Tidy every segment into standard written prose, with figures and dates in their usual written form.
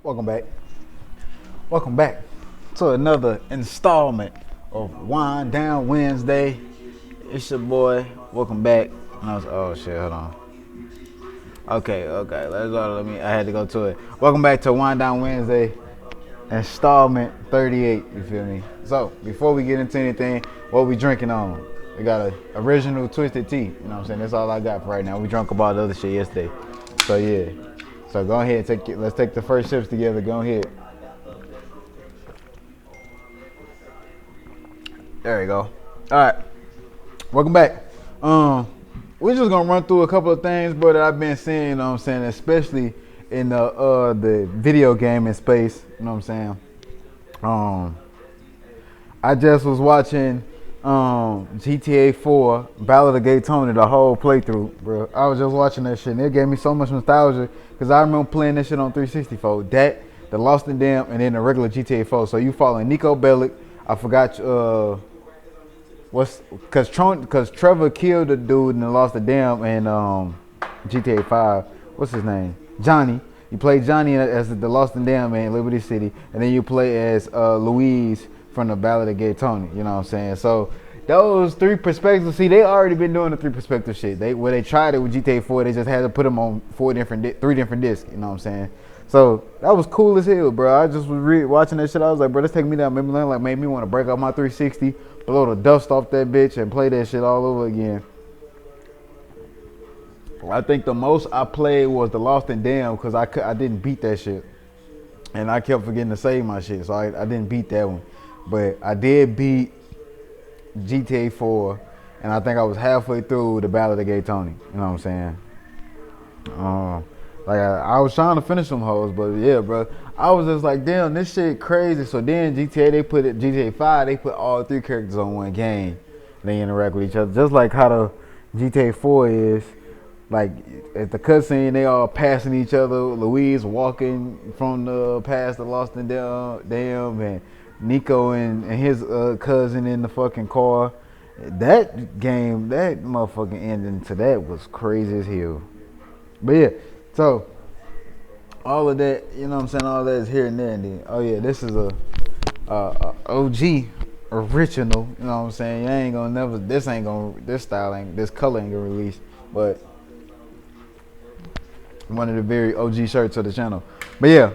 Welcome back. Welcome back to another installment of Wind Down Wednesday. It's your boy. Welcome back. Oh shit, hold on. Okay. I had to go to it. Welcome back to Wind Down Wednesday, installment 38. You feel me? So before we get into anything, what we drinking on? We got a original twisted tea. You know what I'm saying? That's all I got for right now. We drunk about the other shit yesterday. So yeah. So go ahead, let's take the first sips together. Go ahead. There you go. All right. Welcome back. We're just gonna run through a couple of things, bro, that I've been seeing, you know what I'm saying, especially in the video gaming space, you know what I'm saying? I just was watching GTA 4 Ballad of Gay Tony, the whole playthrough, bro. I was just watching that shit and it gave me so much nostalgia because I remember playing that shit on 364. That, the Lost and Damned, and then the regular GTA 4. So you following Nico Bellic. I forgot because Trevor killed the dude and lost the damn in GTA 5. What's his name? Johnny. You play Johnny as the Lost and Damned man in Liberty City, and then you play as Louise from the Ballad of Gay Tony. You know what I'm saying? So those three perspectives. See, they already been doing the three perspective shit. Where they tried it with GTA 4, they just had to put them on three different discs. You know what I'm saying? So that was cool as hell, bro. I just was watching that shit. I was like, bro, this take me down memory lane. Like, made me want to break out my 360, blow the dust off that bitch, and play that shit all over again. I think the most I played was the Lost and Damned because I didn't beat that shit, and I kept forgetting to save my shit, so I didn't beat that one. But I did beat GTA 4, and I think I was halfway through the Ballad of Gay Tony. You know what I'm saying? I was trying to finish them hoes, but yeah, bro, I was just like, damn, this shit crazy. So then GTA 5, they put all three characters on one game. They interact with each other, just like how the GTA 4 is. Like at the cutscene, they all passing each other. Louise walking from past the Lost and Damned, and Nico and his cousin in the fucking car. That game, that motherfucking ending to that was crazy as hell. But yeah, so all of that, you know what I'm saying, all that is here and there. And then, oh yeah, this is a OG original, you know what I'm saying? This style ain't, this color ain't gonna release, but one of the very OG shirts of the channel. But yeah,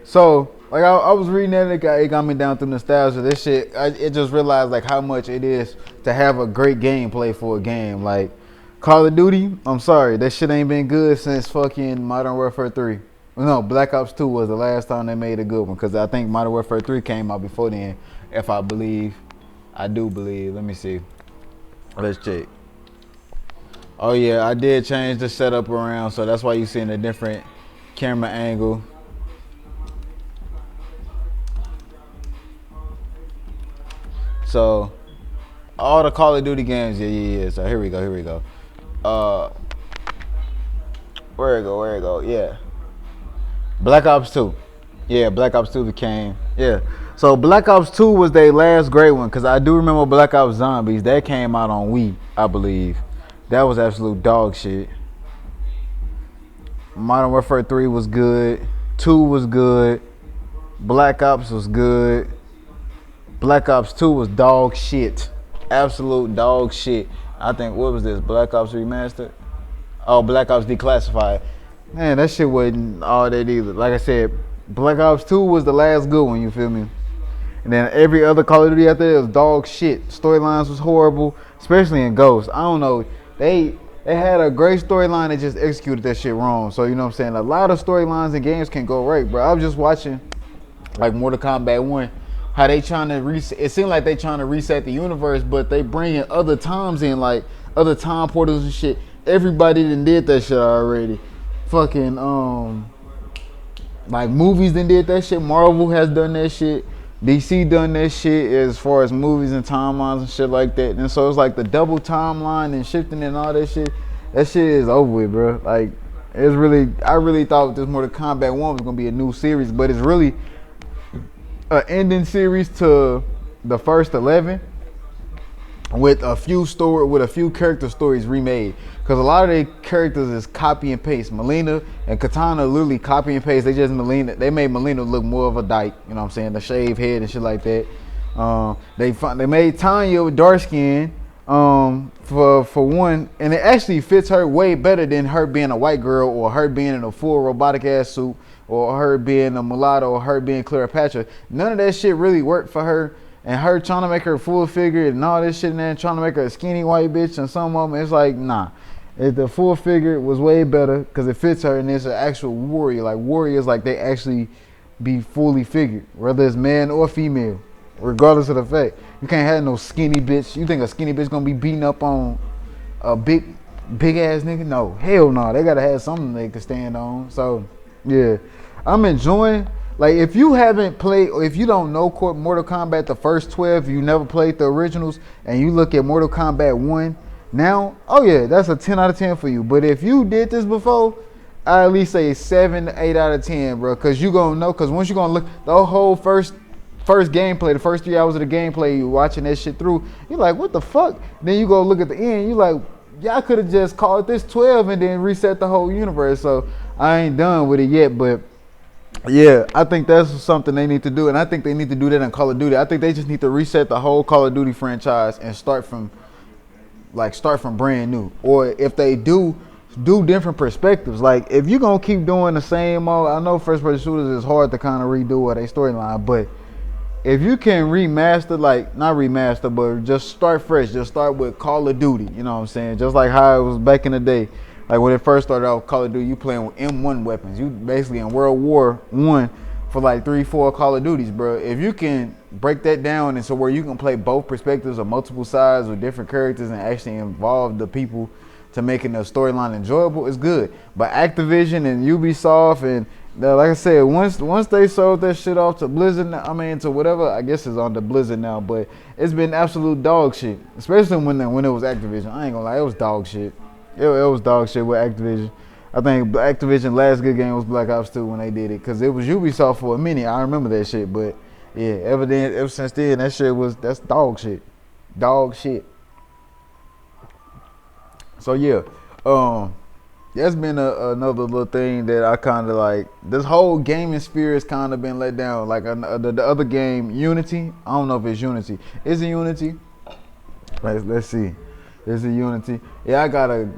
so like I was reading that, it got me down through nostalgia. This shit, it just realized like how much it is to have a great gameplay for a game. Like Call of Duty, I'm sorry, that shit ain't been good since fucking Modern Warfare 3. No, Black Ops 2 was the last time they made a good one, because I think Modern Warfare 3 came out before then, if I believe. I do believe. Let me see. Let's check. Oh yeah, I did change the setup around, so that's why you seeing a different camera angle. So all the Call of Duty games, yeah. So here we go. Where it go? Yeah. Black Ops 2. Yeah, Black Ops 2 became, yeah. So Black Ops 2 was their last great one, because I do remember Black Ops Zombies. That came out on Wii, I believe. That was absolute dog shit. Modern Warfare 3 was good. 2 was good. Black Ops was good. Black Ops 2 was dog shit. Absolute dog shit. I think, what was this? Black Ops Remastered? Oh, Black Ops Declassified. Man, that shit wasn't all that either. Like I said, Black Ops 2 was the last good one, you feel me? And then every other Call of Duty out there was dog shit. Storylines was horrible, especially in Ghost. I don't know. They had a great storyline, they just executed that shit wrong. So, you know what I'm saying? A lot of storylines in games can go right, bro. I was just watching, like, Mortal Kombat 1. How they trying to reset, it seemed like they trying to reset the universe, but they bringing other times in, like other time portals and shit. Everybody done did that shit already. Fucking like movies done did that shit. Marvel has done that shit. DC done that shit as far as movies and timelines and shit like that. And so it's like the double timeline and shifting and all that shit. That shit is over with, bro. Like it's really, I really thought this Mortal Kombat 1 was gonna be a new series, but it's really an ending series to the first 11, with a few character stories remade, because a lot of their characters is copy and paste. Melina and Katana literally copy and paste. They made Melina look more of a dyke, you know what I'm saying, the shaved head and shit like that. They made Tanya with dark skin, for one, and it actually fits her way better than her being a white girl, or her being in a full robotic ass suit, or her being a mulatto, or her being Cleopatra. None of that shit really worked for her. And her trying to make her full figure and all this shit, and then trying to make her a skinny white bitch, and some of them, it's like, nah. The full figure was way better because it fits her, and it's an actual warrior. Like, warriors, like, they actually be fully figured, whether it's man or female, regardless of the fact. You can't have no skinny bitch. You think a skinny bitch gonna be beating up on a big ass nigga? No, hell no. They gotta have something they can stand on. So, yeah, I'm enjoying. Like, if you haven't played, or if you don't know Mortal Kombat, the first 12, you never played the originals, and you look at Mortal Kombat 1 now, oh yeah, that's a 10 out of 10 for you. But if you did this before, I at least say 7 to 8 out of 10, bro. Because you going to know, because once you're going to look, the whole first gameplay, the first 3 hours of the gameplay, you watching that shit through, you're like, what the fuck? Then you go look at the end, you like, y'all could have just called this 12 and then reset the whole universe. So I ain't done with it yet, but yeah, I think that's something they need to do, and I think they need to do that in Call of Duty. I think they just need to reset the whole Call of Duty franchise and start from brand new. Or if they do different perspectives. Like, if you're gonna keep doing the same old, I know first person shooters is hard to kind of redo a storyline, but if you can remaster, like, not remaster, but just start fresh, just start with Call of Duty, you know what I'm saying? Just like how it was back in the day. Like, when it first started out, Call of Duty, you playing with M1 weapons. You basically in World War I for like 3-4 Call of Duties, bro. If you can break that down and so where you can play both perspectives or multiple sides with different characters and actually involve the people to making the storyline enjoyable, it's good. But Activision and Ubisoft and like I said, once they sold that shit off to Blizzard, I mean to whatever, I guess it's on the Blizzard now, but it's been absolute dog shit. Especially when it was Activision. I ain't gonna lie, it was dog shit. It was dog shit with Activision. I think Activision last good game was Black Ops 2 when they did it, because it was Ubisoft for a minute. I remember that shit, but yeah, ever since then, that's dog shit. Dog shit. So yeah, that's been another little thing that I kind of like. This whole gaming sphere has kind of been let down. Like the other game, Unity. I don't know if it's Unity. Is it Unity? Let's see. Is it Unity? Yeah, I got a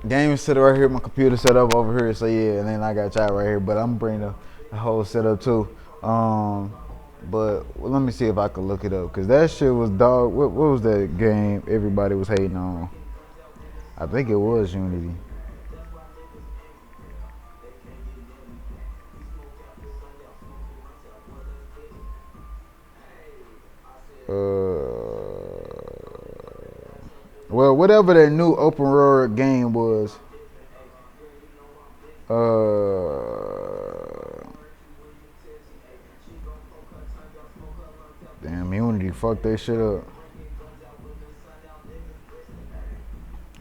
gaming setup right here. My computer set up over here. So yeah, and then I got y'all right here. But I'm bringing the whole setup too. But let me see if I can look it up, cause that shit was dog. What was that game everybody was hating on? I think it was Unity. Well, whatever that new open world game was, damn, Unity fucked that shit up.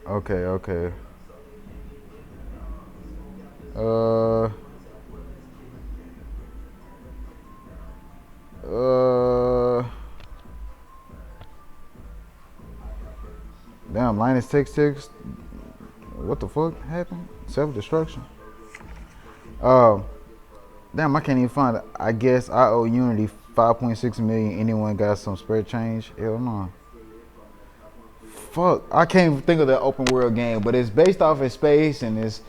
Okay. Damn, Linus Tech Six. What the fuck happened? Self-destruction. Damn, I can't even find it. I guess I owe Unity 5.6 million. Anyone got some spare change? Hell no. Fuck, I can't even think of the open world game, but it's based off of space, and it's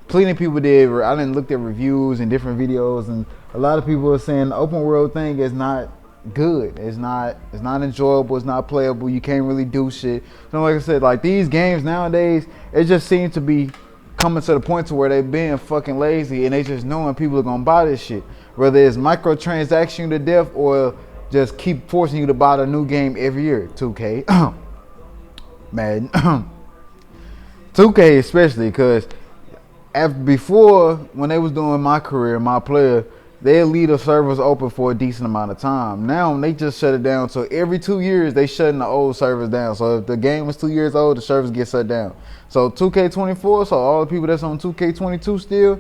plenty of people did. I didn't look at reviews and different videos, and a lot of people are saying the open world thing is not good. It's not enjoyable. It's not playable. You can't really do shit. So like I said, like these games nowadays, it just seems to be coming to the point to where they being fucking lazy, and they just knowing people are gonna buy this shit. Whether it's microtransaction to death or just keep forcing you to buy the new game every year. 2K, Madden, 2K especially, because before, when they was doing my career, my player, they'll leave the servers open for a decent amount of time. Now they just shut it down. So every 2 years they shutting the old servers down. So if the game was 2 years old, the servers get shut down. So 2K24, so all the people that's on 2K22 still,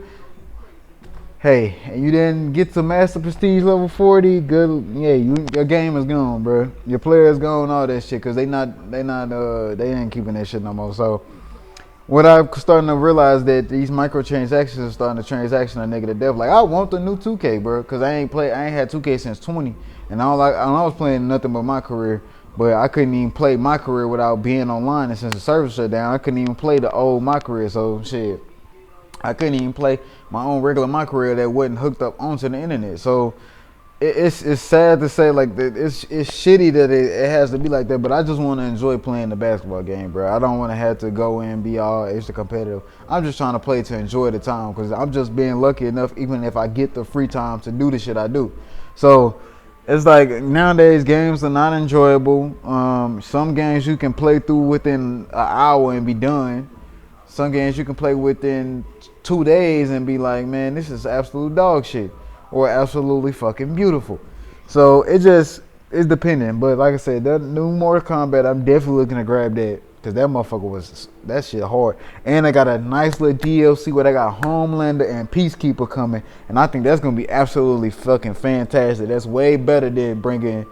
Hey, and you didn't get to master prestige level 40, good. Yeah, your game is gone, bro. Your player is gone, all that shit, cause they ain't keeping that shit no more. So what I'm starting to realize that these microtransactions are starting to transaction a nigga to death. Like I want the new 2K, bro, cause I ain't had 2K since 20, and I was playing nothing but my career. But I couldn't even play my career without being online, and since the server shut down, I couldn't even play the old my career. So shit, I couldn't even play my own regular my career that wasn't hooked up onto the internet. So it's sad to say like that. It's shitty that it has to be like that. But I just want to enjoy playing the basketball game, bro. I don't want to have to go in and be all extra competitive. I'm just trying to play to enjoy the time because I'm just being lucky enough, even if I get the free time to do the shit I do. So it's like nowadays games are not enjoyable. Some games you can play through within an hour and be done. Some games you can play within 2 days and be like, man, this is absolute dog shit, or absolutely fucking beautiful. So it's dependent. But like I said, that new Mortal Kombat, I'm definitely looking to grab that because that shit hard. And I got a nice little DLC where they got Homelander and Peacekeeper coming, and I think that's gonna be absolutely fucking fantastic. That's way better than bringing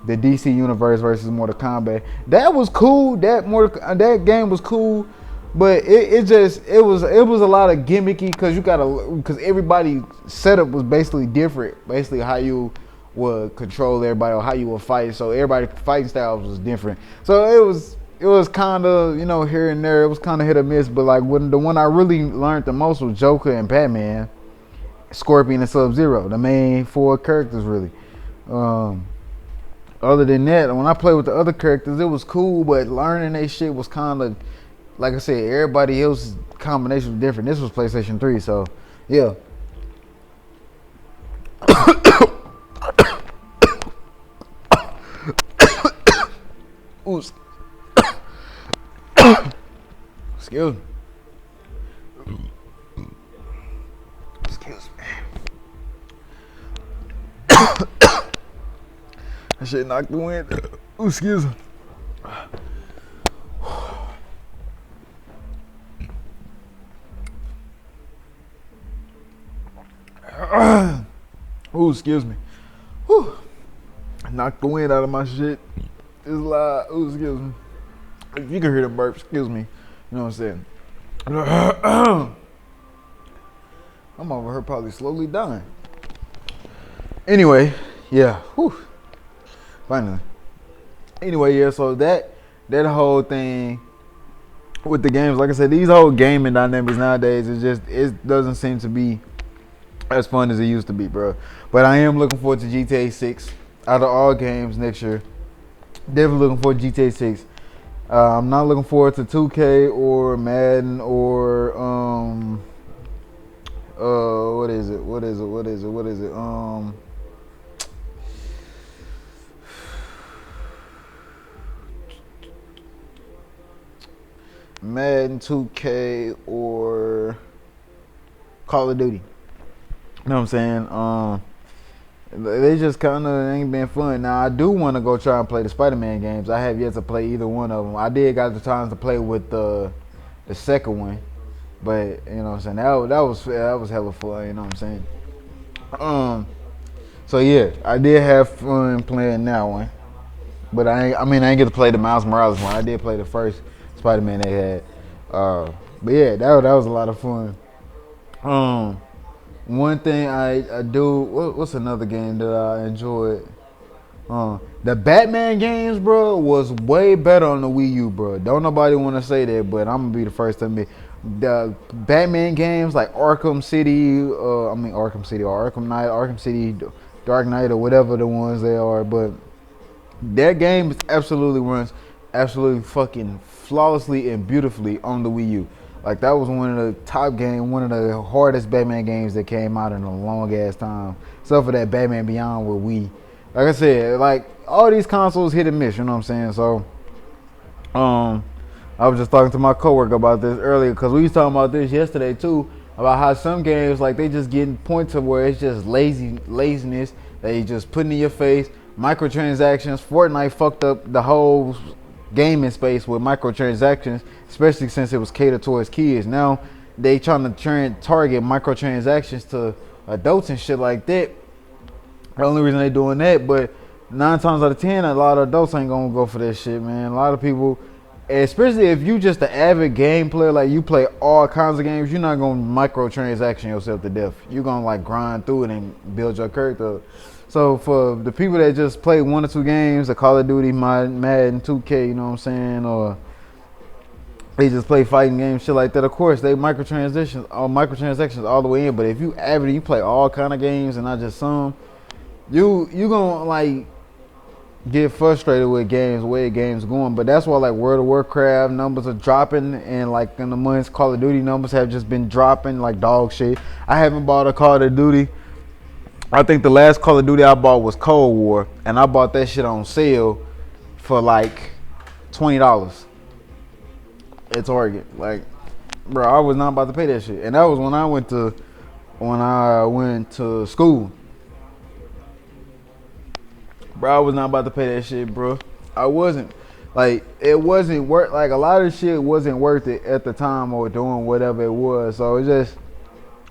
the DC Universe versus Mortal Kombat. That was cool. That game was cool. But it was a lot of gimmicky because everybody's setup was basically different. Basically how you would control everybody or how you would fight. So everybody's fighting styles was different. So it was kind of, here and there. It was kind of hit or miss. But like the one I really learned the most was Joker and Batman, Scorpion and Sub-Zero, the main four characters really. Other than that, when I played with the other characters, it was cool. But learning that shit was kind of, like I said, everybody else's combination was different. This was PlayStation 3, so yeah. Ooh. Excuse me. Excuse me. That shit knocked the wind. Ooh, excuse me. Ooh, excuse me. Whew. Knocked the wind out of my shit. It's loud. Ooh, excuse me. If you can hear the burp, excuse me. You know what I'm saying? I'm over here probably slowly dying. Anyway, yeah. Whew. Finally. Anyway, yeah, so that whole thing with the games, like I said, these whole gaming dynamics nowadays, it doesn't seem to be as fun as it used to be, bro. But I am looking forward to GTA 6 out of all games next year. Definitely looking forward to GTA 6. I'm not looking forward to 2K or Madden or what is it? Madden, 2K, or Call of Duty. You know what I'm saying? They just kind of ain't been fun. Now I do want to go try and play the Spider-Man games. I have yet to play either one of them. I did got the time to play with the second one, but you know what I'm saying, that was hella fun. You know what I'm saying? So yeah, I did have fun playing that one, but I ain't get to play the Miles Morales one. I did play the first Spider-Man they had. But yeah, that was a lot of fun. One thing I do, what's another game that I enjoyed? The Batman games, bro, was way better on the Wii U, bro. Don't nobody want to say that, but I'm gonna be the first to admit the Batman games like Arkham City, or Arkham Knight, Arkham City, Dark Knight, or whatever the ones they are. But that game absolutely runs absolutely fucking flawlessly and beautifully on the Wii U. Like that was one of the top games, one of the hardest Batman games that came out in a long ass time. Except for that Batman Beyond with Wii. Like I said, like all these consoles hit and miss, you know what I'm saying? So, I was just talking to my coworker about this earlier because we was talking about this yesterday too, about how some games like they just getting points to where it's just laziness. They just putting in your face microtransactions. Fortnite fucked up the whole gaming space with microtransactions, especially since it was catered towards kids. Now they trying to target microtransactions to adults and shit like that. The only reason they doing that, but 9 times out of 10, a lot of adults ain't gonna go for that shit, man. A lot of people, especially if you just an avid game player, like you play all kinds of games, you're not gonna microtransaction yourself to death. You're gonna like grind through it and build your character up. So for the people that just play 1 or 2 games, the Call of Duty, Madden, 2K, you know what I'm saying, or they just play fighting games, shit like that. Of course, they microtransactions all the way in. But if you avid, you play all kind of games and not just some, you gonna like get frustrated with games, the way games going. But that's why like World of Warcraft numbers are dropping, and like in the months, Call of Duty numbers have just been dropping like dog shit. I haven't bought a Call of Duty. I think the last Call of Duty I bought was Cold War, and I bought that shit on sale for like $20 at Target. Like, bro, I was not about to pay that shit, and that was when I went to school. Bro, I was not about to pay that shit, bro. I wasn't. Like, it wasn't worth, like, a lot of shit wasn't worth it at the time or doing whatever it was. So it just,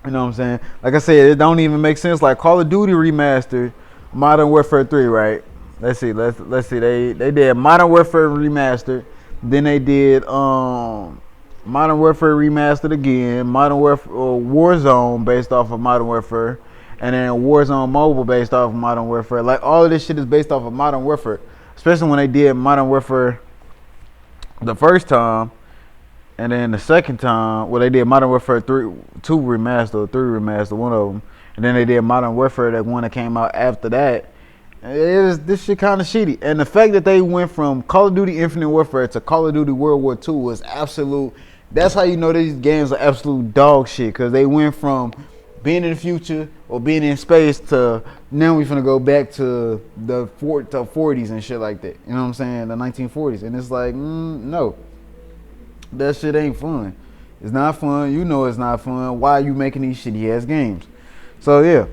you know what I'm saying? Like I said, it don't even make sense. Like Call of Duty Remastered, Modern Warfare 3, right? Let's see. They did Modern Warfare Remastered. Then they did Modern Warfare Remastered again, Modern Warfare Warzone based off of Modern Warfare, and then Warzone Mobile based off of Modern Warfare. Like all of this shit is based off of Modern Warfare. Especially when they did Modern Warfare the first time, and then the second time, well, they did Modern Warfare 2 Remastered, 3 Remastered, one of them. And then they did Modern Warfare, that one that came out after that. This shit kind of shitty. And the fact that they went from Call of Duty Infinite Warfare to Call of Duty World War II was absolute. That's how you know these games are absolute dog shit. Because they went from being in the future or being in space to now we're finna go back to the 40s and shit like that. You know what I'm saying? The 1940s. And it's like, no. That shit ain't fun. It's not fun. You know it's not fun. Why are you making these shitty ass games? So yeah,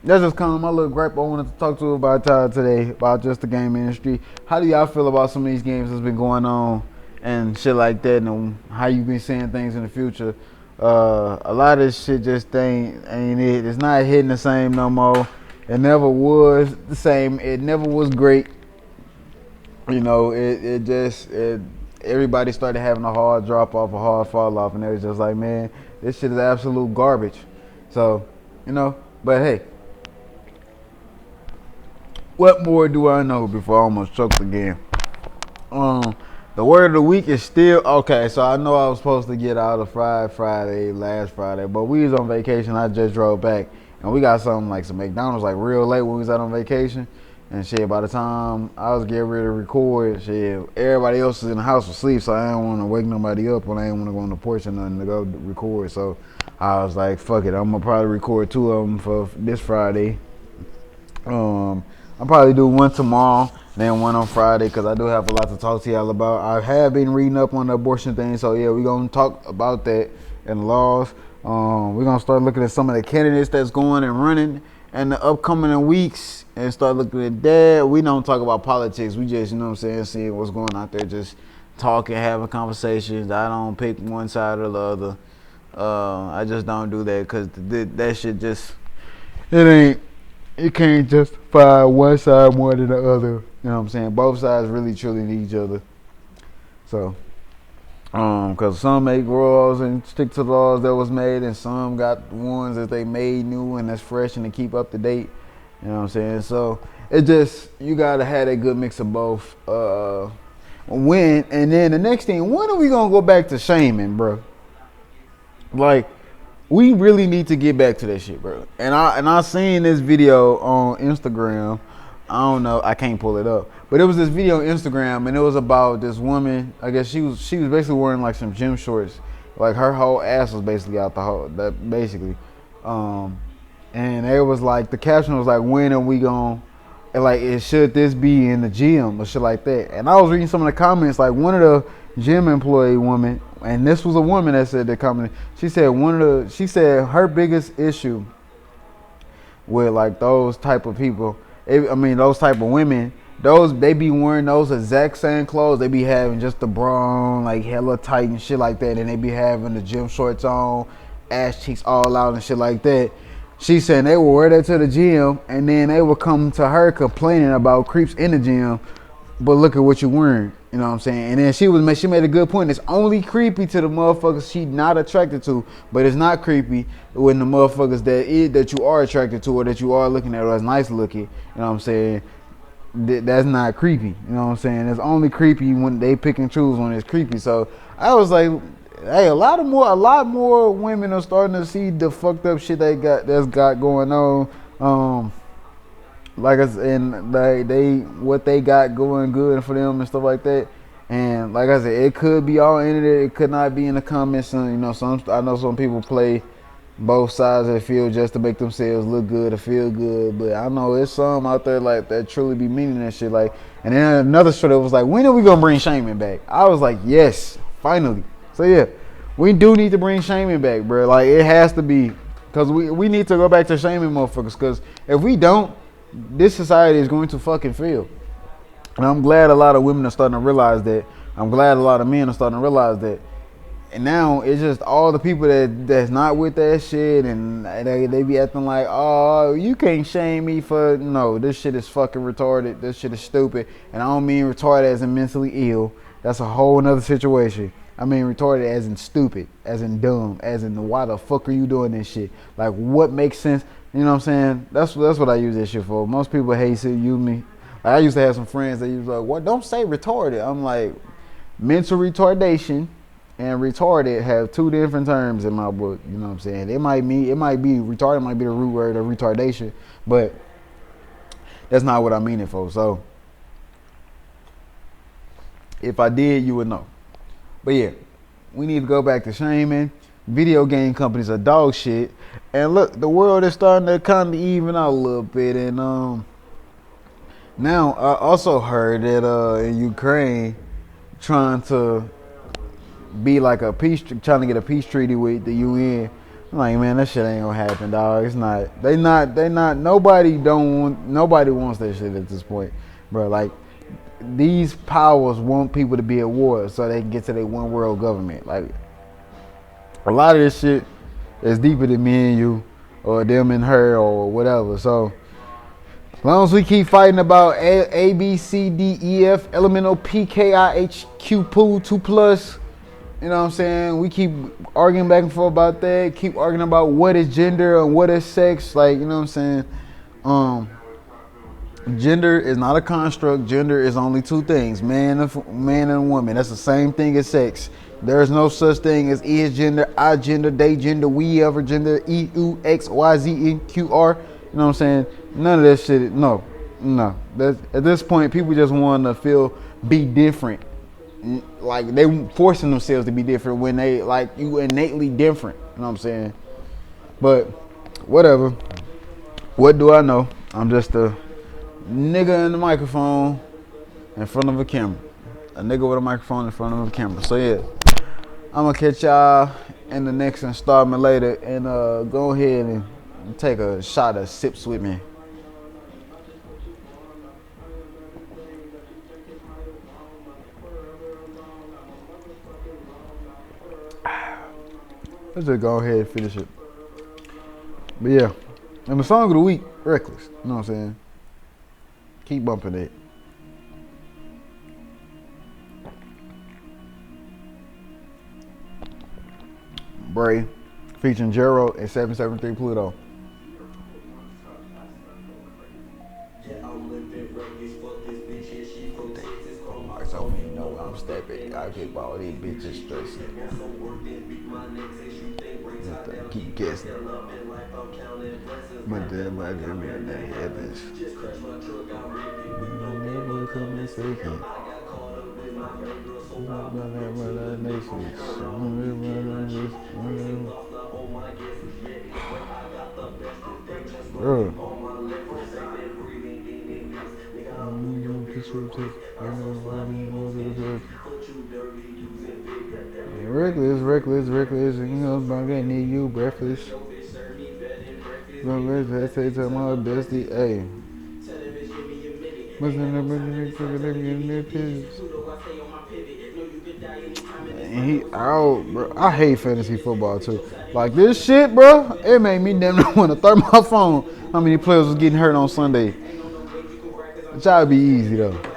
that's just kind of my little gripe I wanted to talk to you about today, about just the game industry. How do y'all feel about some of these games that's been going on and shit like that, and how you been seeing things in the future? A lot of this shit just ain't it. It's not hitting the same no more. It never was the same. It never was great. You know, everybody started having a hard drop off, a hard fall off, and it was just like, man, this shit is absolute garbage. So, you know, but hey, what more do I know before I almost choked again? The word of the week is still, okay, so I know I was supposed to get out of Friday, last Friday, but we was on vacation. I just drove back, and we got something like some McDonald's like real late when we was out on vacation. And shit, by the time I was getting ready to record, shit, everybody else was in the house asleep, so I didn't want to wake nobody up when I didn't want to go on the porch or nothing to go record. So I was like, fuck it, I'm going to probably record 2 of them for this Friday. I'll probably do one tomorrow, then one on Friday, because I do have a lot to talk to y'all about. I have been reading up on the abortion thing, so yeah, we're going to talk about that and laws. We're going to start looking at some of the candidates that's going and running in the upcoming weeks and start looking at that. We don't talk about politics. We just, you know what I'm saying, seeing what's going out there, just talking, having conversations. I don't pick one side or the other. I just don't do that because that shit just, you can't justify one side more than the other. You know what I'm saying? Both sides really truly need each other. So, because some make laws and stick to the laws that was made, and some got ones that they made new and that's fresh and to keep up to date. You know what I'm saying? So it just, you gotta have a good mix of both. And then the next thing, when are we gonna go back to shaming, bro? Like, we really need to get back to that shit, bro. And I seen this video on Instagram. I don't know, I can't pull it up, but it was this video on Instagram, and it was about this woman. I guess she was basically wearing like some gym shorts, like her whole ass was basically out the hole. That basically, and it was like the caption was like, when are we gonna, and like, should this be in the gym or shit like that? And I was reading some of the comments, like one of the gym employee women, and this was a woman that said the comment. She said her biggest issue with like those type of people. Those type of women, they be wearing those exact same clothes. They be having just the bra on, like hella tight and shit like that. And they be having the gym shorts on, ass cheeks all out and shit like that. She said they would wear that to the gym, and then they would come to her complaining about creeps in the gym. But look at what you're wearing. You know what I'm saying? And then she made a good point. It's only creepy to the motherfuckers she not attracted to, but it's not creepy when the motherfuckers that you are attracted to or that you are looking at or that's nice looking. You know what I'm saying? That's not creepy. You know what I'm saying? It's only creepy when they pick and choose when it's creepy. So I was like, hey, a lot more women are starting to see the fucked up shit that's got going on. Like I said, and like they what they got going good for them and stuff like that. And like I said, it could be all internet. It could not be in the comments. And, you know, I know some people play both sides of the field just to make themselves look good or feel good. But I know there's some out there like that truly be meaning that shit. Like, and then another story that was like, when are we gonna bring shaming back? I was like, yes, finally. So yeah, we do need to bring shaming back, bro. Like it has to be, cause we need to go back to shaming motherfuckers. Cause if we don't, this society is going to fucking fail. And I'm glad a lot of women are starting to realize that. I'm glad a lot of men are starting to realize that. And now it's just all the people that's not with that shit, and they be acting like, oh, you can't shame me for, no, this shit is fucking retarded. This shit is stupid. And I don't mean retarded as in mentally ill. That's a whole nother situation. I mean retarded as in stupid, as in dumb, as in why the fuck are you doing this shit? Like what makes sense? You know what I'm saying? That's what I use this shit for. Most people hate it, use me. Like, I used to have some friends that used like, what? Don't say retarded. I'm like, mental retardation and retarded have two different terms in my book. You know what I'm saying? It might be retarded, might be the root word of retardation, but that's not what I mean it for. So if I did, you would know. But yeah, we need to go back to shaming. Video game companies are dog shit. And look, the world is starting to kind of even out a little bit. And now I also heard that in Ukraine, trying to be like trying to get a peace treaty with the UN. I'm like, man, that shit ain't gonna happen, dog. It's not. They not. Nobody wants that shit at this point, bro. Like, these powers want people to be at war so they can get to their one world government. Like, a lot of this shit is deeper than me and you, or them and her, or whatever. So, as long as we keep fighting about A B C D E F elemental P K I H Q pool 2 plus, you know what I'm saying? We keep arguing back and forth about that. Keep arguing about what is gender and what is sex. Like, you know what I'm saying? Gender is not a construct. Gender is only two things: man and woman. That's the same thing as sex. There is no such thing as is gender, I gender, they gender, we ever gender, E U X Y Z E Q R. You know what I'm saying? None of that shit. No. At this point, people just want to be different. Like they forcing themselves to be different when they like you innately different. You know what I'm saying? But whatever. What do I know? I'm just a nigga in the microphone in front of a camera. A nigga with a microphone in front of a camera. So yeah, I'm gonna catch y'all in the next installment later, and go ahead and take a shot of sips with me. Let's just go ahead and finish it. But yeah, and the song of the week, Reckless. You know what I'm saying? Keep bumping it. Bray, featuring Jero and 773 Pluto. So you know I'm stepping. I get all these bitches stressing. Keep guessing. But then I give me that heavens. Never come in second. Bro. Reckless, you know, I'm gonna need you breathless. I say to my bestie, hey. And he out, bro. I hate fantasy football too. Like this shit, bro. It made me damn near want to throw my phone. How many players was getting hurt on Sunday? It would be easy though.